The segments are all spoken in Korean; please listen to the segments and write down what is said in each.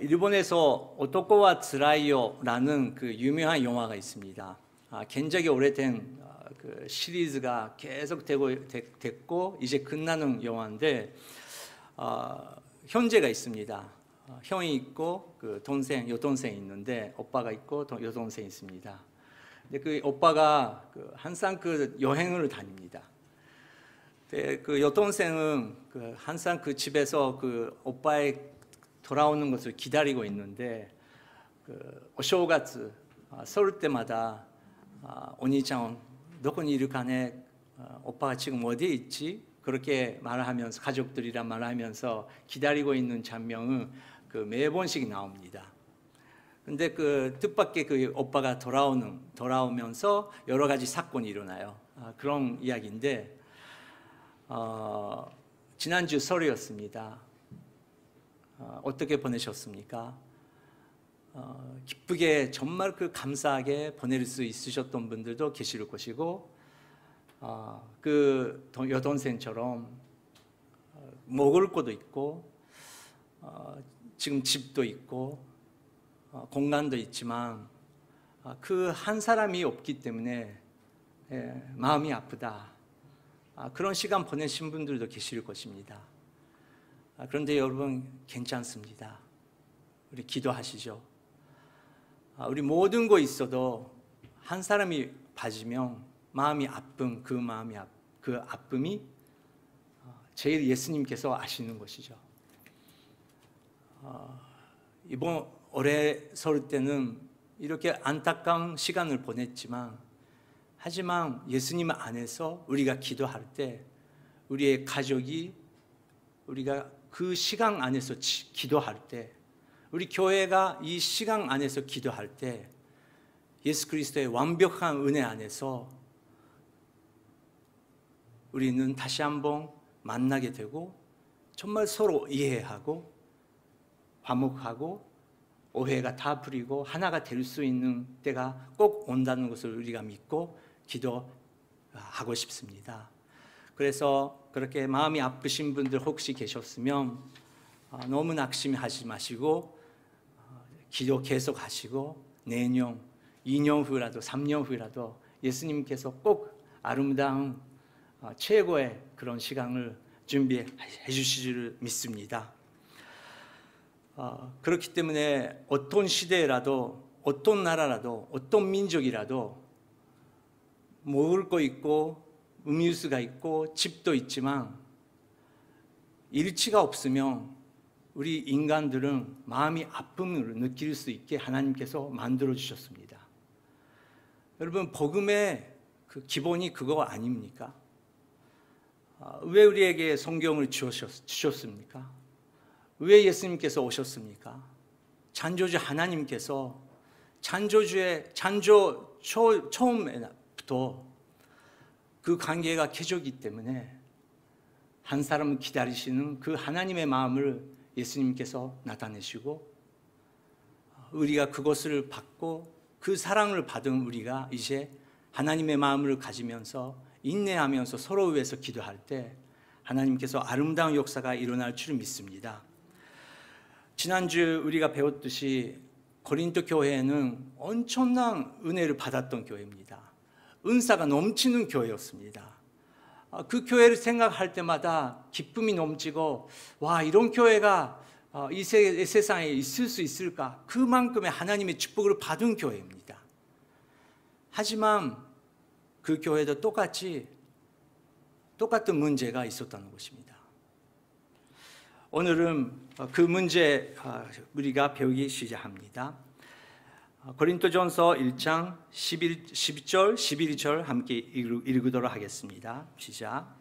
일본에서 오토코와 츠라이요라는 그 유명한 영화가 있습니다. 굉장히 오래된 그 시리즈가 계속 됐고 이제 끝나는 영화인데 형제가 있습니다. 형이 있고 그 동생, 여동생이 있는데 오빠가 있고 여동생이 있습니다. 근데 그 오빠가 항상 그 여행을 다닙니다. 그 여동생은 항상 그 집에서 그 오빠의 돌아오는 것을 기다리고 있는데お正月 설 때마다 오니짱 너는 이르카네 오빠가 지금 어디에 있지? 그렇게 말하면서 가족들이랑 말하면서 기다리고 있는 장면은 매번씩 나옵니다. 근데 그 뜻밖의 그 오빠가 돌아오면서 여러 가지 사건이 일어나요. 그런 이야기인데 지난주 설이었습니다. 어떻게 보내셨습니까? 기쁘게 정말 감사하게 보낼 수 있으셨던 분들도 계실 것이고 그 여동생처럼 먹을 것도 있고 지금 집도 있고 공간도 있지만 그 한 사람이 없기 때문에 마음이 아프다. 그런 시간 보내신 분들도 계실 것입니다. 그런데 여러분 괜찮습니다. 우리 기도하시죠. 우리 모든 거 있어도 한 사람이 빠지면 마음이 아픈 그 아픔이 제일 예수님께서 아시는 것이죠. 이번 올해 설 때는 이렇게 안타까운 시간을 보냈지만 하지만 예수님 안에서 우리가 기도할 때 우리의 가족이 우리가 그 시간 안에서 기도할 때 우리 교회가 이 시간 안에서 기도할 때 예수 그리스도의 완벽한 은혜 안에서 우리는 다시 한번 만나게 되고 정말 서로 이해하고 화목하고 오해가 다 풀리고 하나가 될 수 있는 때가 꼭 온다는 것을 우리가 믿고 기도하고 싶습니다. 그래서 그렇게 마음이 아프신 분들 혹시 계셨으면 너무 낙심하지 마시고 기도 계속 하시고 내년, 2년 후라도 3년 후라도 예수님께서 꼭 아름다운 최고의 그런 시간을 준비해 주실 줄 믿습니다. 그렇기 때문에 어떤 시대라도 어떤 나라라도 어떤 민족이라도 먹을 거 있고 음료수가 있고 집도 있지만 일치가 없으면 우리 인간들은 마음이 아픔을 느낄 수 있게 하나님께서 만들어 주셨습니다. 여러분 복음의 그 기본이 그거 아닙니까? 왜 우리에게 성경을 주셨습니까? 왜 예수님께서 오셨습니까? 창조주 하나님께서 창조 처음부터 그 관계가 계셨기 때문에 한 사람을 기다리시는 그 하나님의 마음을 예수님께서 나타내시고 우리가 그것을 받고 그 사랑을 받은 우리가 이제 하나님의 마음을 가지면서 인내하면서 서로 위해서 기도할 때 하나님께서 아름다운 역사가 일어날 줄 믿습니다. 지난주 우리가 배웠듯이 고린도 교회는 엄청난 은혜를 받았던 교회입니다. 은사가 넘치는 교회였습니다. 그 교회를 생각할 때마다 기쁨이 넘치고 와 이런 교회가 이 세상에 있을 수 있을까? 그만큼의 하나님의 축복을 받은 교회입니다. 하지만 그 교회도 똑같은 문제가 있었다는 것입니다. 오늘은 그 문제 우리가 배우기 시작합니다. 고린도전서 1장 12절 11절 함께 읽도록 하겠습니다. 시작.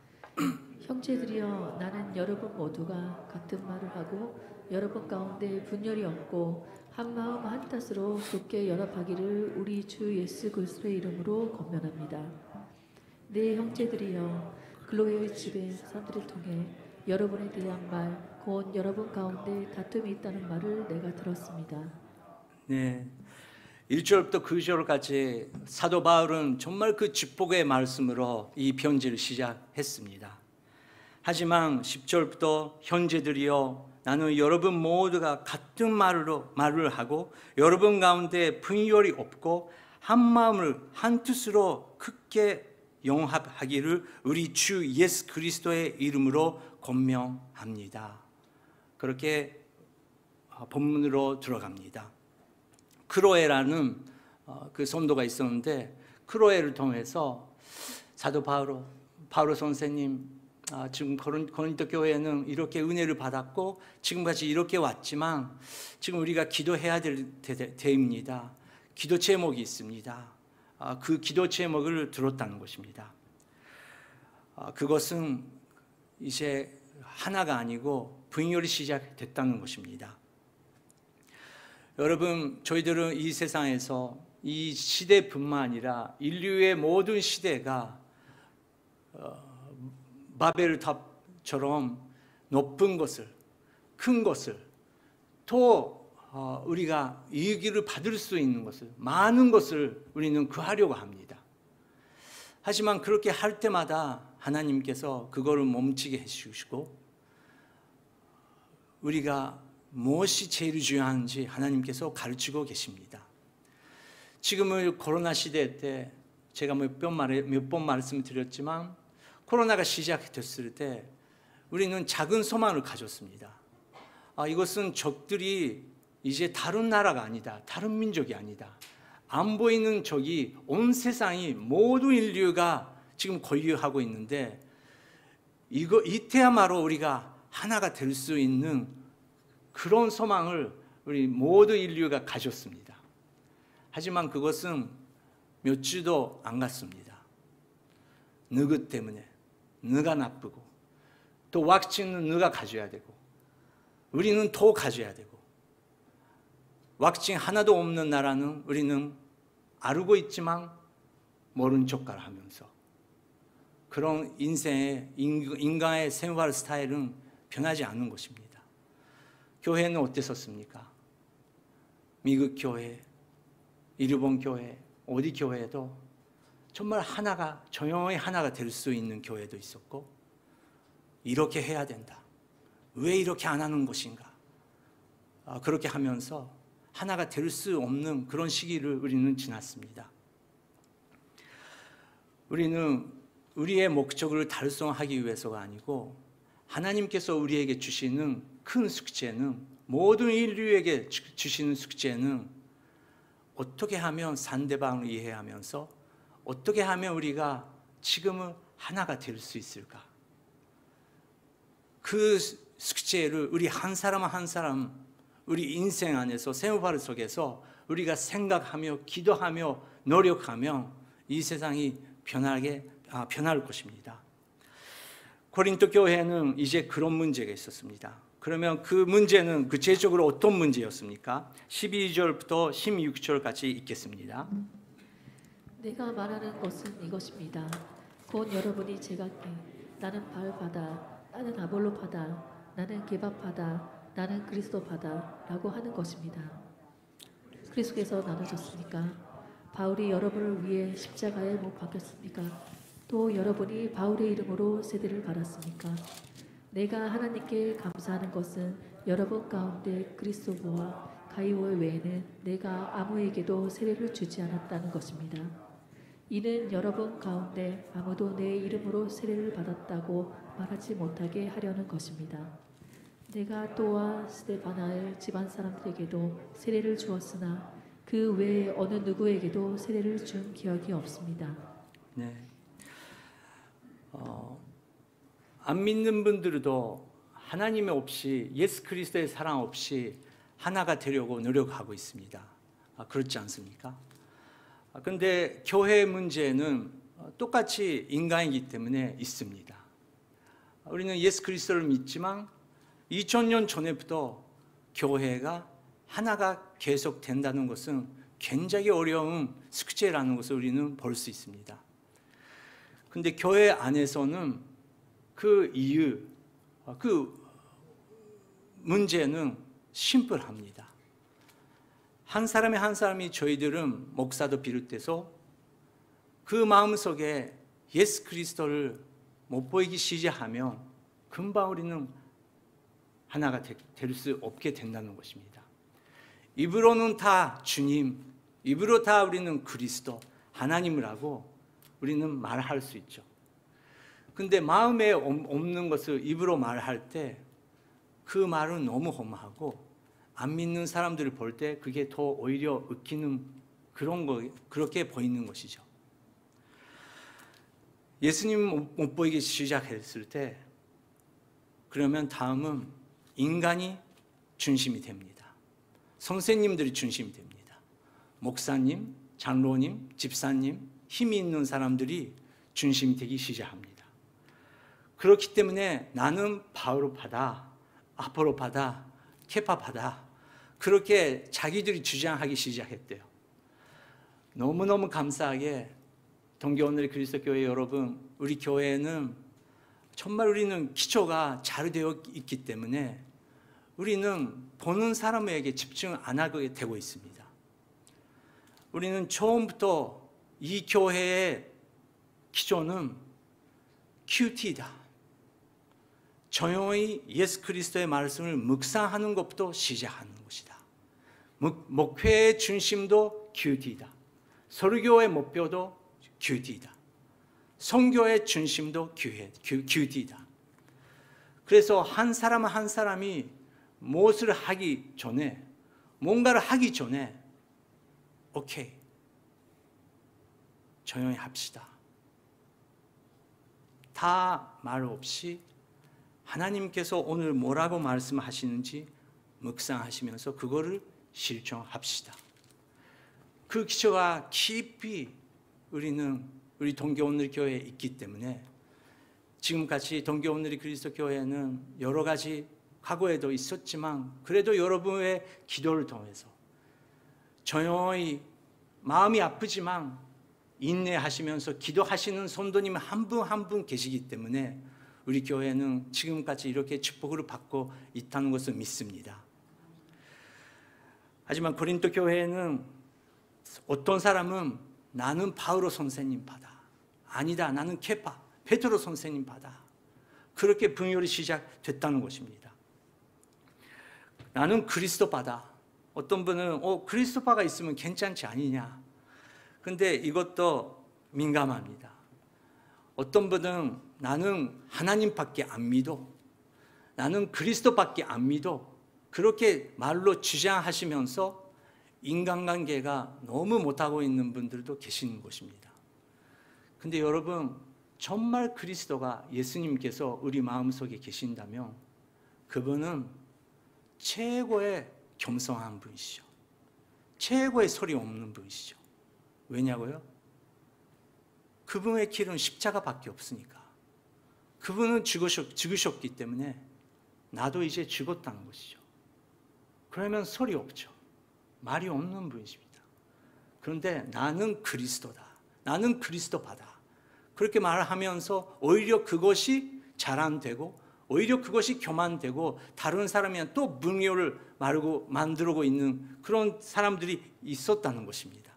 형제들이여 나는 여러분 모두가 같은 말을 하고 여러분 가운데 분열이 없고 한 마음 한 뜻으로 굳게 연합하기를 우리 주 예수 그리스도의 이름으로 권면합니다. 네 형제들이여 글로의 집의 사람들을 통해 여러분에 대한 말 곧 여러분 가운데 다툼이 있다는 말을 내가 들었습니다. 네, 1절부터 9절까지 사도 바울은 정말 그 축복의 말씀으로 이 편지를 시작했습니다. 하지만 10절부터 형제들이여 나는 여러분 모두가 같은 말을 하고 여러분 가운데 분열이 없고 한 마음을 한 뜻으로 크게 영합하기를 우리 주 예수 그리스도의 이름으로 권명합니다. 그렇게 본문으로 들어갑니다. 크로에라는 그 성도가 있었는데 크로에를 통해서 사도 바로 선생님, 지금 고린도 교회는 이렇게 은혜를 받았고 지금까지 이렇게 왔지만 지금 우리가 기도해야 될 때입니다. 기도 제목이 있습니다. 그 기도 제목을 들었다는 것입니다. 그것은 이제 하나가 아니고 분열이 시작됐다는 것입니다. 여러분, 저희들은 이 세상에서 이 시대뿐만 아니라 인류의 모든 시대가 바벨탑처럼 높은 것을, 큰 것을, 또 우리가 이익을 받을 수 있는 것을, 많은 것을 우리는 구하려고 합니다. 하지만 그렇게 할 때마다 하나님께서 그거를 멈추게 해주시고 우리가 무엇이 제일 중요한지 하나님께서 가르치고 계십니다. 지금은 코로나 시대 때 제가 몇 번 말씀드렸지만 코로나가 시작됐을 때 우리는 작은 소망을 가졌습니다. 이것은 적들이 이제 다른 나라가 아니다. 다른 민족이 아니다. 안 보이는 적이 온 세상이 모든 인류가 지금 고유하고 있는데 이때야말로 우리가 하나가 될 수 있는 그런 소망을 우리 모든 인류가 가졌습니다. 하지만 그것은 몇 주도 안 갔습니다. 누구 때문에? 누가 나쁘고 또 왁신은 누가 가져야 되고 우리는 더 가져야 되고 왁신 하나도 없는 나라는 우리는 알고 있지만 모른 척을 하면서 그런 인간의 생활 스타일은 변하지 않는 것입니다. 교회는 어땠었습니까? 미국 교회, 일본 교회, 어디 교회도 정말 하나가 조용히 하나가 될 수 있는 교회도 있었고 이렇게 해야 된다. 왜 이렇게 안 하는 것인가? 그렇게 하면서 하나가 될 수 없는 그런 시기를 우리는 지났습니다. 우리는 우리의 목적을 달성하기 위해서가 아니고 하나님께서 우리에게 주시는 큰 숙제는 모든 인류에게 주시는 숙제는 어떻게 하면 상대방을 이해하면서 어떻게 하면 우리가 지금은 하나가 될 수 있을까? 그 숙제를 우리 한 사람 한 사람 우리 인생 안에서 생활 속에서 우리가 생각하며 기도하며 노력하며 이 세상이 변할 것입니다. 고린도 교회는 이제 그런 문제가 있었습니다. 그러면 그 문제는 구체적으로 어떤 문제였습니까? 12절부터 16절까지 읽겠습니다. 내가 말하는 것은 이것입니다. 곧 여러분이 제각기 나는 바울파다, 나는 아볼로파다, 나는 게바파다, 나는 그리스도파다 라고 하는 것입니다. 그리스도께서 나누셨습니까? 바울이 여러분을 위해 십자가에 못 박혔습니까? 또 여러분이 바울의 이름으로 세대를 받았습니까? 내가 하나님께 감사하는 것은 여러분 가운데 그리스도와 가이오 외에는 내가 아무에게도 세례를 주지 않았다는 것입니다. 이는 여러분 가운데 아무도 내 이름으로 세례를 받았다고 말하지 못하게 하려는 것입니다. 내가 또한 스데바나의 집안 사람들에게도 세례를 주었으나 그 외에 어느 누구에게도 세례를 준 기억이 없습니다. 네. 안 믿는 분들도 하나님 없이 예수 그리스도의 사랑 없이 하나가 되려고 노력하고 있습니다. 그렇지 않습니까? 그런데 교회 문제는 똑같이 인간이기 때문에 있습니다. 우리는 예수 그리스도를 믿지만 2000년 전에부터 교회가 하나가 계속 된다는 것은 굉장히 어려운 숙제라는 것을 우리는 볼 수 있습니다. 그런데 교회 안에서는 그 이유, 그 문제는 심플합니다. 한 사람이 저희들은 목사도 비롯해서 그 마음속에 예수 그리스도를 못 보이기 시작하면 금방 우리는 하나가 될 수 없게 된다는 것입니다. 입으로는 다 주님, 입으로 다 우리는 그리스도, 하나님을 하고 우리는 말할 수 있죠. 근데 마음에 없는 것을 입으로 말할 때 그 말은 너무 험하고 안 믿는 사람들을 볼 때 그게 더 오히려 웃기는 그렇게 보이는 것이죠. 예수님 못 보이기 시작했을 때 그러면 다음은 인간이 중심이 됩니다. 선생님들이 중심이 됩니다. 목사님, 장로님, 집사님, 힘이 있는 사람들이 중심이 되기 시작합니다. 그렇기 때문에 나는 바오로파다, 아포로파다, 케파파다 그렇게 자기들이 주장하기 시작했대요. 너무너무 감사하게 동교오늘의 그리스도교회 여러분, 우리 교회는 정말 우리는 기초가 잘 되어 있기 때문에 우리는 보는 사람에게 집중 안 하게 되고 있습니다. 우리는 처음부터 이 교회의 기초는 QT다. 조용히 예수 그리스도의 말씀을 묵상하는 것부터 시작하는 것이다. 목회의 중심도 QT다. 설교의 목표도 QT다. 선교의 중심도 QT다. 그래서 한 사람 한 사람이 무엇을 하기 전에, 뭔가를 하기 전에 오케이, 조용히 합시다. 다 말 없이 하나님께서 오늘 뭐라고 말씀하시는지 묵상하시면서 그거를 실천합시다. 그 기초가 깊이 우리 동교오늘 교회에 있기 때문에 지금같이 동교오늘의 그리스도 교회는 여러 가지 과거에도 있었지만 그래도 여러분의 기도를 통해서 조용히 마음이 아프지만 인내하시면서 기도하시는 성도님 한 분 한 분 계시기 때문에 우리 교회는 지금까지 이렇게 축복을 받고 있다는 것을 믿습니다. 하지만 고린도 교회는 어떤 사람은 나는 바오로 선생님 받아, 아니다 나는 케파, 베드로 선생님 받아, 그렇게 분열이 시작됐다는 것입니다. 나는 그리스도파다. 어떤 분은 그리스도파가 있으면 괜찮지 않느냐. 근데 이것도 민감합니다. 어떤 분은 나는 하나님밖에 안 믿어, 나는 그리스도밖에 안 믿어, 그렇게 말로 주장하시면서 인간관계가 너무 못하고 있는 분들도 계시는 것입니다. 근데 여러분, 정말 그리스도가 예수님께서 우리 마음속에 계신다면 그분은 최고의 겸손한 분이시죠. 최고의 소리 없는 분이시죠. 왜냐고요? 그분의 길은 십자가밖에 없으니까. 그분은 죽으셨기 때문에 나도 이제 죽었다는 것이죠. 그러면 소리 없죠. 말이 없는 분이십니다. 그런데 나는 그리스도다, 나는 그리스도파다, 그렇게 말하면서 오히려 그것이 자랑되고 오히려 그것이 교만되고 다른 사람이 또 분열을 만들고 있는 그런 사람들이 있었다는 것입니다.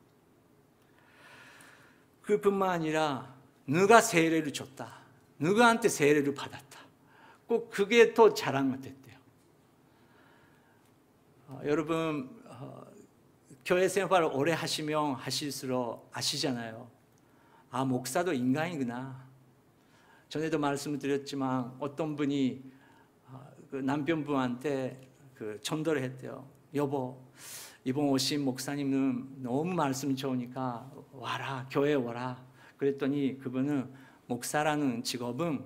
그뿐만 아니라 누가 세례를 줬다, 누구한테 세례를 받았다, 꼭 그게 또 자랑됐대요. 여러분 교회 생활을 오래 하시면 하실수록 아시잖아요. 아, 목사도 인간이구나. 전에도 말씀을 드렸지만 어떤 분이 그 남편분한테 전도를 했대요. 여보, 이번 오신 목사님은 너무 말씀 좋으니까 와라, 교회에 와라. 그랬더니 그분은 목사라는 직업은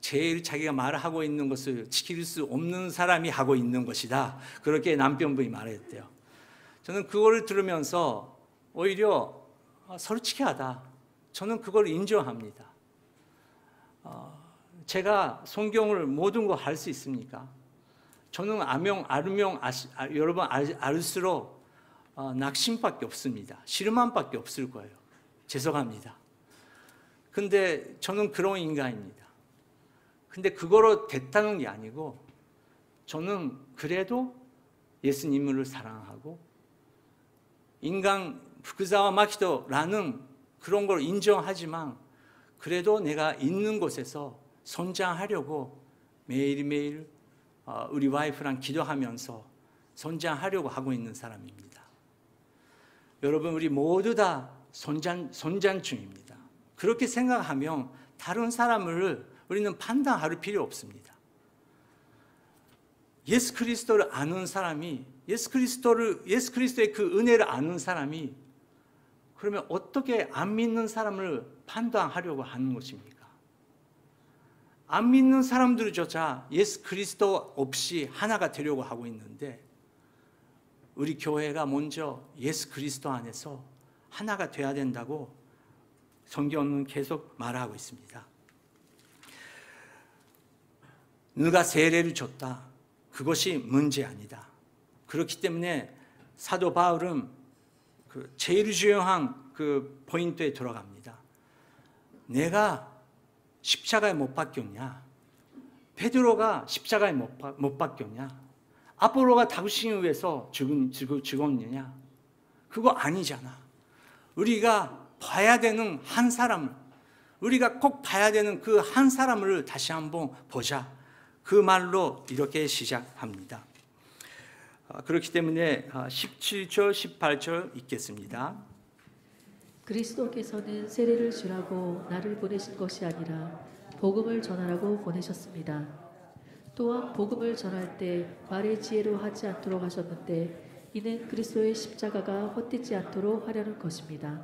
제일 자기가 말하고 있는 것을 지킬 수 없는 사람이 하고 있는 것이다. 그렇게 남편분이 말했대요. 저는 그거를 들으면서 오히려 솔직하다. 저는 그걸 인정합니다. 제가 성경을 모든 거 할 수 있습니까? 저는 여러분 알수록 낙심밖에 없습니다. 실망밖에 없을 거예요. 죄송합니다. 근데 저는 그런 인간입니다. 근데 그거로 됐다는 게 아니고 저는 그래도 예수님을 사랑하고 인간 부크자와 마키도라는 그런 걸 인정하지만 그래도 내가 있는 곳에서 성장하려고 매일매일 우리 와이프랑 기도하면서 손장하려고 하고 있는 사람입니다. 여러분, 우리 모두 다 손장중입니다. 그렇게 생각하면 다른 사람을 우리는 판단할 필요 없습니다. 예수 그리스도를 아는 사람이, 예수 그리스도의 그 은혜를 아는 사람이 그러면 어떻게 안 믿는 사람을 판단하려고 하는 것입니까? 안 믿는 사람들조차 예수 그리스도 없이 하나가 되려고 하고 있는데 우리 교회가 먼저 예수 그리스도 안에서 하나가 돼야 된다고 성경은 계속 말하고 있습니다. 누가 세례를 줬다, 그것이 문제 아니다. 그렇기 때문에 사도 바울은 제일 중요한 포인트에 들어갑니다. 내가 십자가에 못 박혔냐? 베드로가 십자가에 못 박혔냐? 아볼로가 다윗을 위해서 죽었느냐? 그거 아니잖아. 우리가 봐야 되는 한 사람, 우리가 꼭 봐야 되는 그 한 사람을 다시 한번 보자. 그 말로 이렇게 시작합니다. 그렇기 때문에 17절, 18절 읽겠습니다. 그리스도께서는 세례를 주라고 나를 보내신 것이 아니라 복음을 전하라고 보내셨습니다. 또한 복음을 전할 때 말의 지혜로 하지 않도록 하셨는데 이는 그리스도의 십자가가 헛되지 않도록 하려는 것입니다.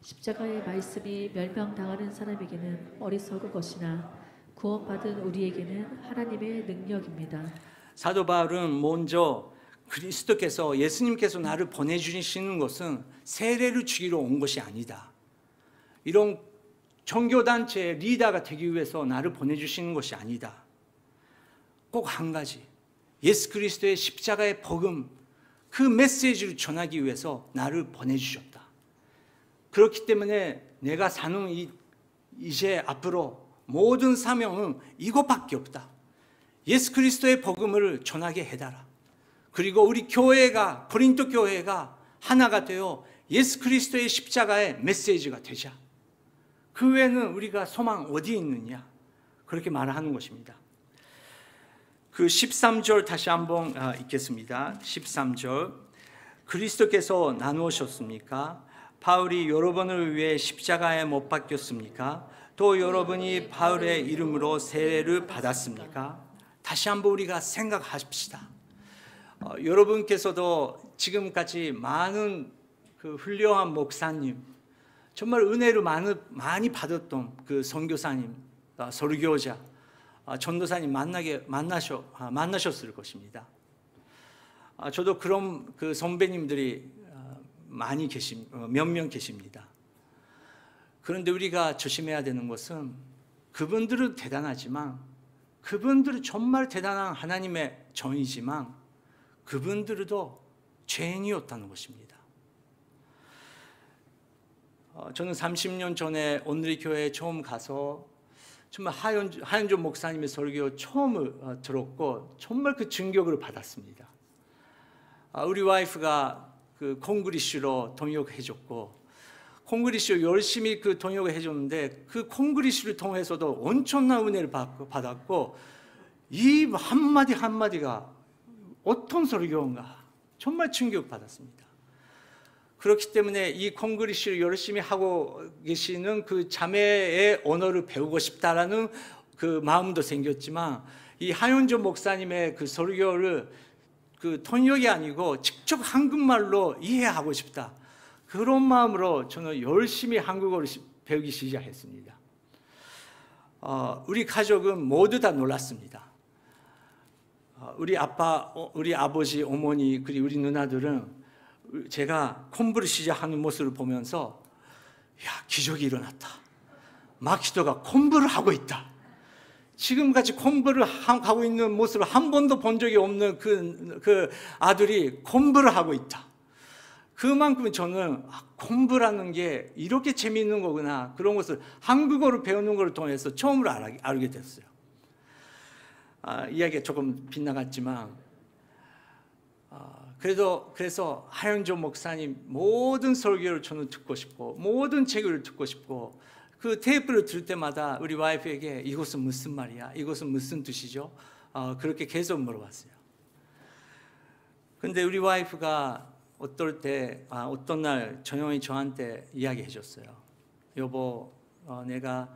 십자가의 말씀이 멸망당하는 사람에게는 어리석은 것이나 구원받은 우리에게는 하나님의 능력입니다. 사도 바울은 먼저 그리스도께서, 예수님께서 나를 보내주시는 것은 세례를 주기로 온 것이 아니다. 이런 종교단체의 리더가 되기 위해서 나를 보내주시는 것이 아니다. 꼭 한 가지, 예수 그리스도의 십자가의 복음, 그 메시지를 전하기 위해서 나를 보내주셨다. 그렇기 때문에 내가 사는 이제 앞으로 모든 사명은 이것밖에 없다. 예수 그리스도의 복음을 전하게 해달라. 그리고 우리 교회가, 고린도 교회가 하나가 되어 예수 그리스도의 십자가의 메시지가 되자. 그 외에는 우리가 소망 어디에 있느냐? 그렇게 말을 하는 것입니다. 그 13절 다시 한번 읽겠습니다. 13절. 그리스도께서 나누셨습니까? 바울이 여러분을 위해 십자가에 못 박혔습니까? 또 여러분이 바울의 이름으로 세례를 받았습니까? 다시 한번 우리가 생각합시다. 여러분께서도 지금까지 많은 그 훌륭한 목사님, 정말 은혜를 많이 받았던 그 선교사님, 설교자, 전도사님 만나셨을 것입니다. 저도 그런 그 선배님들이 몇 명 계십니다. 그런데 우리가 조심해야 되는 것은 그분들은 대단하지만, 그분들은 정말 대단한 하나님의 종이지만 그분들도 죄인이었다는 것입니다. 저는 30년 전에 오늘의 교회에 처음 가서 정말 하현조 목사님의 설교 처음 들었고 정말 그 충격을 받았습니다. 우리 와이프가 그 콩그리시로 통역해줬고, 콩그리시로 열심히 그 통역을 해줬는데 그 콩그리시를 통해서도 엄청난 은혜를 받았고, 이 한마디 한마디가 어떤 설교인가 정말 충격받았습니다. 그렇기 때문에 이 콩그리시를 열심히 하고 계시는 그 자매의 언어를 배우고 싶다라는 그 마음도 생겼지만, 이 하윤조 목사님의 그 설교를 그 통역이 아니고 직접 한국말로 이해하고 싶다, 그런 마음으로 저는 열심히 한국어를 배우기 시작했습니다. 우리 가족은 모두 다 놀랐습니다. 우리 아빠, 우리 아버지, 어머니, 그리고 우리 누나들은 제가 공부를 시작하는 모습을 보면서 야, 기적이 일어났다. 마키토가 공부를 하고 있다. 지금까지 공부를 하고 있는 모습을 한 번도 본 적이 없는 그 아들이 공부를 하고 있다. 그만큼 저는 공부라는 게 이렇게 재미있는 거구나, 그런 것을 한국어를 배우는 것을 통해서 처음으로 알게 됐어요. 이야기가 조금 빗나갔지만 그래서 하영조 목사님 모든 설교를 저는 듣고 싶고, 모든 책을 듣고 싶고, 그 테이프를 들을 때마다 우리 와이프에게 이것은 무슨 말이야? 이것은 무슨 뜻이죠? 그렇게 계속 물어봤어요. 근데 우리 와이프가 어떤 날 조용히 저한테 이야기해 줬어요. 여보, 내가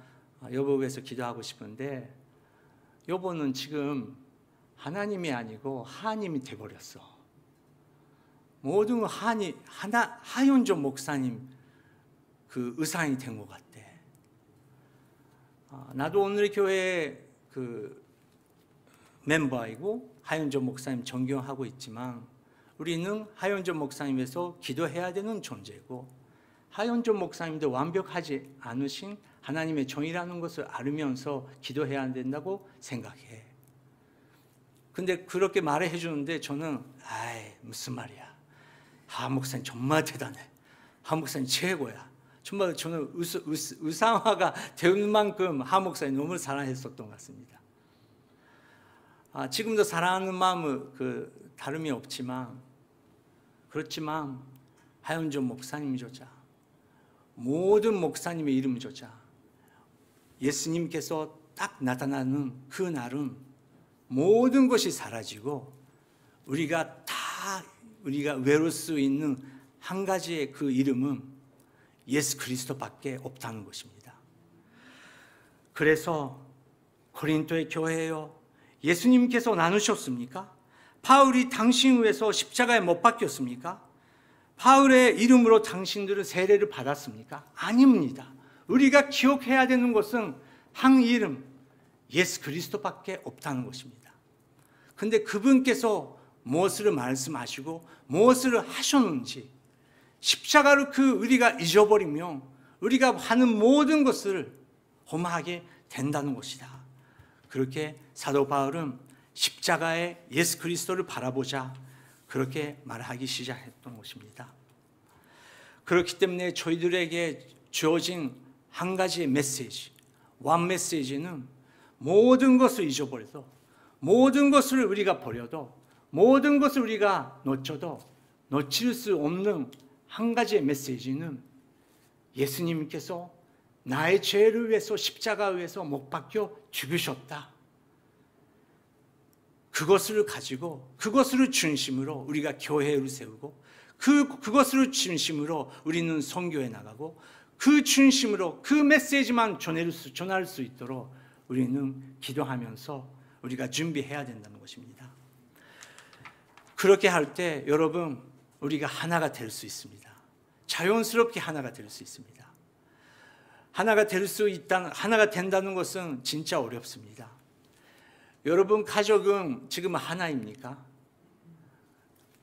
여보 위해서 기도하고 싶은데 여보는 지금 하나님이 아니고 하나님이 돼버렸어. 모든 하윤조 목사님 그 의상이 된 것 같대. 나도 오늘 교회 그 멤버이고 하윤조 목사님 존경하고 있지만 우리는 하윤조 목사님에서 기도해야 되는 존재고 하윤조 목사님도 완벽하지 않으신 하나님의 종이라는 것을 알으면서 기도해야 된다고 생각해. 근데 그렇게 말해 주는데 저는 무슨 말이야. 하 목사님 정말 대단해. 하 목사님 최고야. 정말 저는 의상화가 되는 만큼 하 목사님 너무 사랑했었던 것 같습니다. 지금도 사랑하는 마음은 다름이 없지만 그렇지만 하윤조 목사님조차 모든 목사님의 이름조차 예수님께서 딱 나타나는 그 날은 모든 것이 사라지고 우리가 외울 수 있는 한 가지의 그 이름은 예수 그리스도밖에 없다는 것입니다. 그래서 고린도의 교회요, 예수님께서 나누셨습니까? 바울이 당신 위해서 십자가에 못 박혔습니까? 바울의 이름으로 당신들은 세례를 받았습니까? 아닙니다. 우리가 기억해야 되는 것은 한 이름, 예수 그리스도밖에 없다는 것입니다. 근데 그분께서 무엇을 말씀하시고 무엇을 하셨는지 십자가를 우리가 잊어버리면 우리가 하는 모든 것을 험하게 된다는 것이다. 그렇게 사도 바울은 십자가의 예수 그리스도를 바라보자 그렇게 말하기 시작했던 것입니다. 그렇기 때문에 저희들에게 주어진 한 가지의 메시지, one 메시지는 모든 것을 잊어버려도 모든 것을 우리가 버려도 모든 것을 우리가 놓쳐도 놓칠 수 없는 한 가지의 메시지는 예수님께서 나의 죄를 위해서 십자가 위에서 못 박혀 죽으셨다. 그것을 가지고 그것을 중심으로 우리가 교회를 세우고 그것을 중심으로 우리는 선교에 나가고 그 중심으로 그 메시지만 전할 수 있도록 우리는 기도하면서 우리가 준비해야 된다는 것입니다. 그렇게 할 때 여러분 우리가 하나가 될 수 있습니다. 자연스럽게 하나가 될 수 있습니다. 하나가 된다는 것은 진짜 어렵습니다. 여러분 가족은 지금 하나입니까?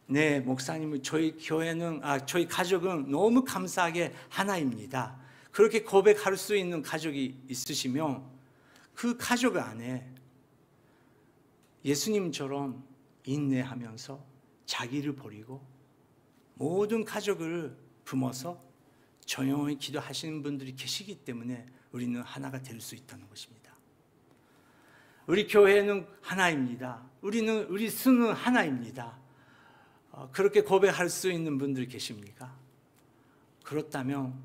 네, 목사님, 저희 가족은 너무 감사하게 하나입니다. 그렇게 고백할 수 있는 가족이 있으시면 그 가족 안에 예수님처럼 인내하면서 자기를 버리고 모든 가족을 품어서 조용히 기도하시는 분들이 계시기 때문에 우리는 하나가 될 수 있다는 것입니다. 우리 교회는 하나입니다. 우리 수는 하나입니다. 그렇게 고백할 수 있는 분들이 계십니까? 그렇다면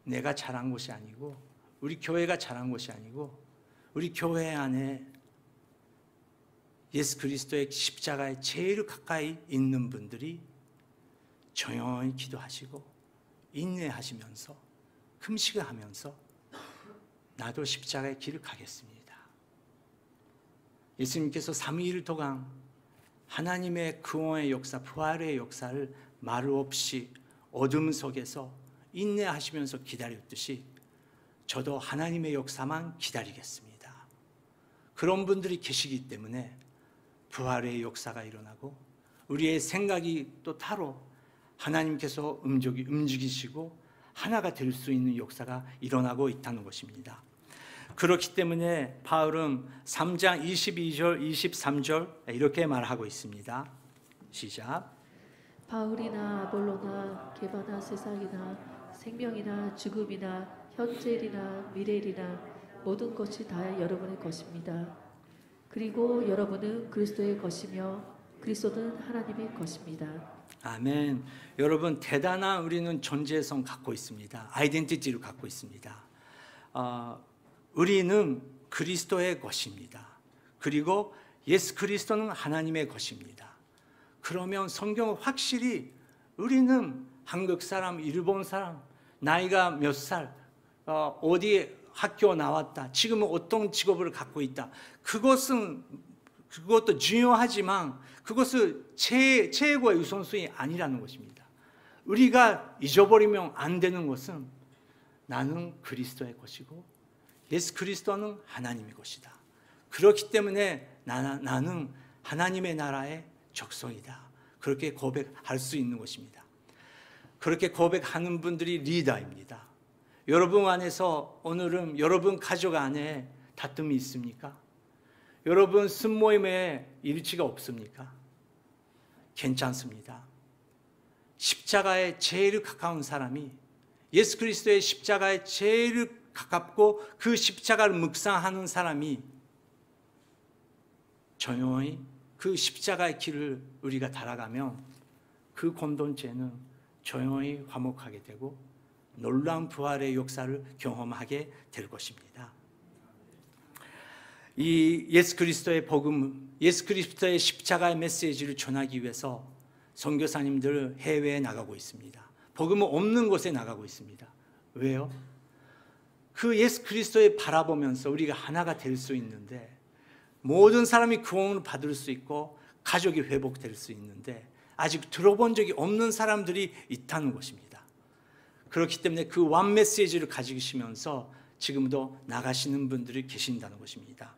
내가 잘한 것이 아니고 우리 교회가 잘한 것이 아니고 우리 교회 안에 예수 그리스도의 십자가에 제일 가까이 있는 분들이 조용히 기도하시고 인내하시면서 금식을 하면서 나도 십자가의 길을 가겠습니다. 예수님께서 3일 동안 하나님의 구원의 역사, 부활의 역사를 말 없이 어둠 속에서 인내하시면서 기다렸듯이 저도 하나님의 역사만 기다리겠습니다. 그런 분들이 계시기 때문에 부활의 역사가 일어나고 우리의 생각이 또 따로 하나님께서 움직이시고 하나가 될 수 있는 역사가 일어나고 있다는 것입니다. 그렇기 때문에 바울은 3장 22절, 23절 이렇게 말하고 있습니다. 시작. 바울이나 아볼로나 게바나 세상이나 생명이나 죽음이나 현재일이나 미래일이나 모든 것이 다 여러분의 것입니다. 그리고 여러분은 그리스도의 것이며 그리스도는 하나님의 것입니다. 아멘. 여러분 대단한 우리는 존재성 갖고 있습니다. 아이덴티티를 갖고 있습니다. 우리는 그리스도의 것입니다. 그리고 예수 그리스도는 하나님의 것입니다. 그러면 성경은 확실히 우리는 한국 사람, 일본 사람, 나이가 몇 살, 어디 학교 나왔다, 지금은 어떤 직업을 갖고 있다, 그것도 중요하지만 그것은 최고의 우선순위 아니라는 것입니다. 우리가 잊어버리면 안 되는 것은 나는 그리스도의 것이고 예수 그리스도는 하나님의 것이다. 그렇기 때문에 나는 하나님의 나라의 적성이다. 그렇게 고백할 수 있는 것입니다. 그렇게 고백하는 분들이 리더입니다. 여러분 안에서 오늘은 여러분 가족 안에 다툼이 있습니까? 여러분 순모임에 일치가 없습니까? 괜찮습니다. 십자가에 제일 가까운 사람이, 예수 그리스도의 십자가에 제일 가깝고 그 십자가를 묵상하는 사람이 조용히 그 십자가의 길을 우리가 따라가면 그 공동체는 조용히 화목하게 되고 놀라운 부활의 역사를 경험하게 될 것입니다. 이 예수 그리스도의 복음, 예수 그리스도의 십자가의 메시지를 전하기 위해서 선교사님들 해외에 나가고 있습니다. 복음은 없는 곳에 나가고 있습니다. 왜요? 그 예수 그리스도를 바라보면서 우리가 하나가 될 수 있는데, 모든 사람이 구원을 받을 수 있고 가족이 회복될 수 있는데 아직 들어본 적이 없는 사람들이 있다는 것입니다. 그렇기 때문에 그 완 메시지를 가지시면서 지금도 나가시는 분들이 계신다는 것입니다.